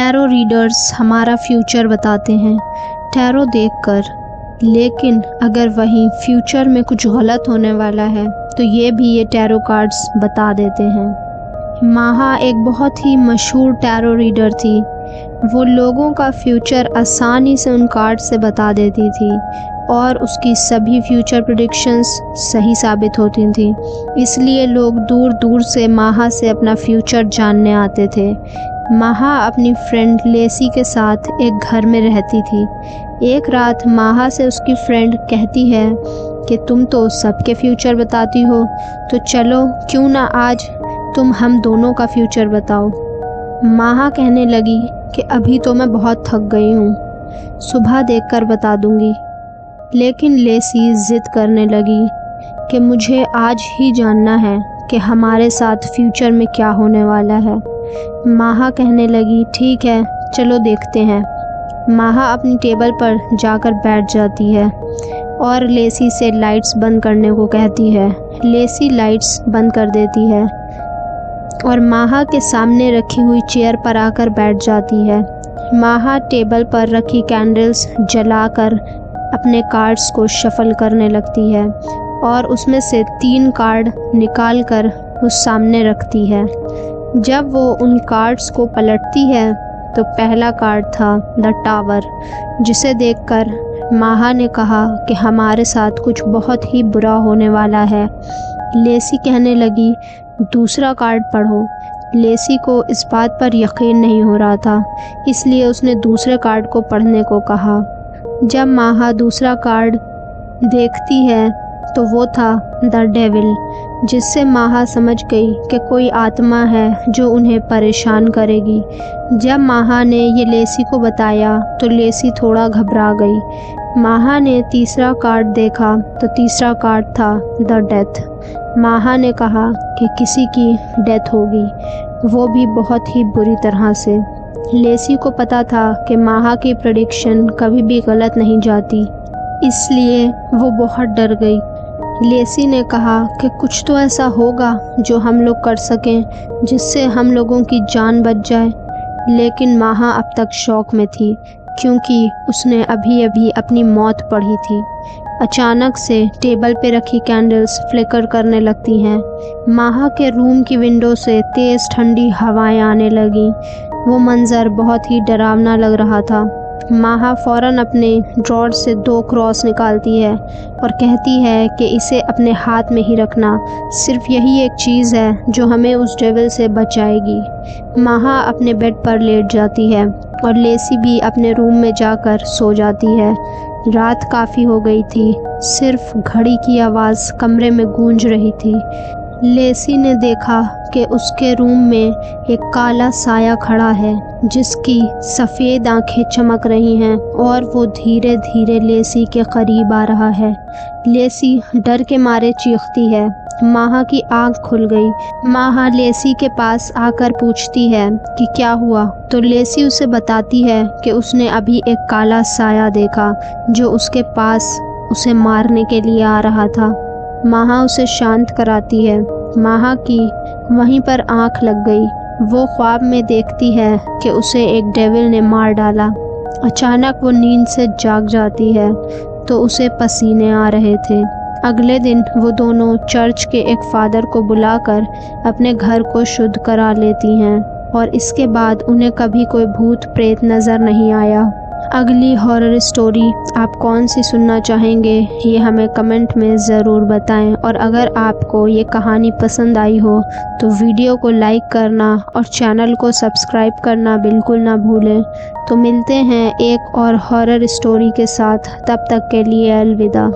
Tarot readers हमारा future बताते हैं टैरो देखकर, लेकिन अगर वहीं फ्यूचर में कुछ गलत होने वाला है तो ये टैरो कार्ड्स बता देते हैं। माहा एक बहुत ही मशहूर टैरो रीडर थी। वो लोगों का फ्यूचर आसानी से उन कार्ड से बता देती थी और उसकी सभी फ्यूचर प्रेडिक्शंस सही साबित होती थी। इसलिए लोग दूर दूर से माहा से अपना फ्यूचर जानने आते थे। माहा अपनी फ्रेंड लेसी के साथ एक घर में रहती थी। एक रात माहा से उसकी फ्रेंड कहती है कि तुम तो सबके फ्यूचर बताती हो, तो चलो क्यों ना आज तुम हम दोनों का फ्यूचर बताओ। माहा कहने लगी कि अभी तो मैं बहुत थक गई हूँ, सुबह देखकर बता दूँगी। लेकिन लेसी ज़िद करने लगी कि मुझे आज ही जानना है कि हमारे साथ फ्यूचर में क्या होने वाला है। माहा कहने लगी ठीक है, चलो देखते हैं। माहा अपनी टेबल पर जाकर बैठ जाती है और लेसी से लाइट्स बंद करने को कहती है। लेसी लाइट्स बंद कर देती है और माहा के सामने रखी हुई चेयर पर आकर बैठ जाती है। माहा टेबल पर रखी कैंडल्स जलाकर अपने कार्ड्स को शफल करने लगती है और उसमें से 3 कार्ड निकालकर उस सामने रखती है। जब वो उन कार्ड्स को पलटती है तो पहला कार्ड था द टावर, जिसे देखकर माहा ने कहा कि हमारे साथ कुछ बहुत ही बुरा होने वाला है। लेसी कहने लगी दूसरा कार्ड पढ़ो। लेसी को इस बात पर यकीन नहीं हो रहा था, इसलिए उसने दूसरे कार्ड को पढ़ने को कहा। जब माहा दूसरा कार्ड देखती है तो वो था द डेविल, जिससे माहा समझ गई कि कोई आत्मा है जो उन्हें परेशान करेगी। जब माहा ने ये लेसी को बताया तो लेसी थोड़ा घबरा गई। माहा ने तीसरा कार्ड देखा तो तीसरा कार्ड था द डेथ। माहा ने कहा कि किसी की डेथ होगी, वो भी बहुत ही बुरी तरह से। लेसी को पता था कि माहा की प्रेडिक्शन कभी भी गलत नहीं जाती, इसलिए वो बहुत डर गई। लेसी ने कहा कि कुछ तो ऐसा होगा जो हम लोग कर सकें जिससे हम लोगों की जान बच जाए। लेकिन माहा अब तक शौक में थी क्योंकि उसने अभी अभी अपनी मौत पढ़ी थी। अचानक से टेबल पे रखी कैंडल्स फ्लिकर करने लगती हैं। माहा के रूम की विंडो से तेज़ ठंडी हवाएं आने लगीं। वो मंज़र बहुत ही डरावना लग रहा था। माहा फ़ौरन अपने ड्रॉर से 2 क्रॉस निकालती है और कहती है कि इसे अपने हाथ में ही रखना, सिर्फ यही एक चीज़ है जो हमें उस डेविल से बचाएगी। माहा अपने बेड पर लेट जाती है और लेसी भी अपने रूम में जाकर सो जाती है। रात काफ़ी हो गई थी, सिर्फ घड़ी की आवाज़ कमरे में गूंज रही थी। लेसी ने देखा कि उसके रूम में एक काला साया खड़ा है जिसकी सफ़ेद आंखें चमक रही हैं और वो धीरे धीरे लेसी के करीब आ रहा है। लेसी डर के मारे चीखती है। माहा की आँख खुल गई। माहा लेसी के पास आकर पूछती है कि क्या हुआ, तो लेसी उसे बताती है कि उसने अभी एक काला साया देखा जो उसके पास उसे मारने के लिए आ रहा था। माहा उसे शांत कराती है। माहा की वहीं पर आँख लग गई। वो ख्वाब में देखती है कि उसे एक डेविल ने मार डाला। अचानक वो नींद से जाग जाती है तो उसे पसीने आ रहे थे। अगले दिन वो दोनों चर्च के एक फादर को बुलाकर अपने घर को शुद्ध करा लेती हैं और इसके बाद उन्हें कभी कोई भूत प्रेत नज़र नहीं आया। अगली हॉरर स्टोरी आप कौन सी सुनना चाहेंगे ये हमें कमेंट में ज़रूर बताएं, और अगर आपको ये कहानी पसंद आई हो तो वीडियो को लाइक करना और चैनल को सब्सक्राइब करना बिल्कुल ना भूलें। तो मिलते हैं एक और हॉरर स्टोरी के साथ, तब तक के लिए अलविदा।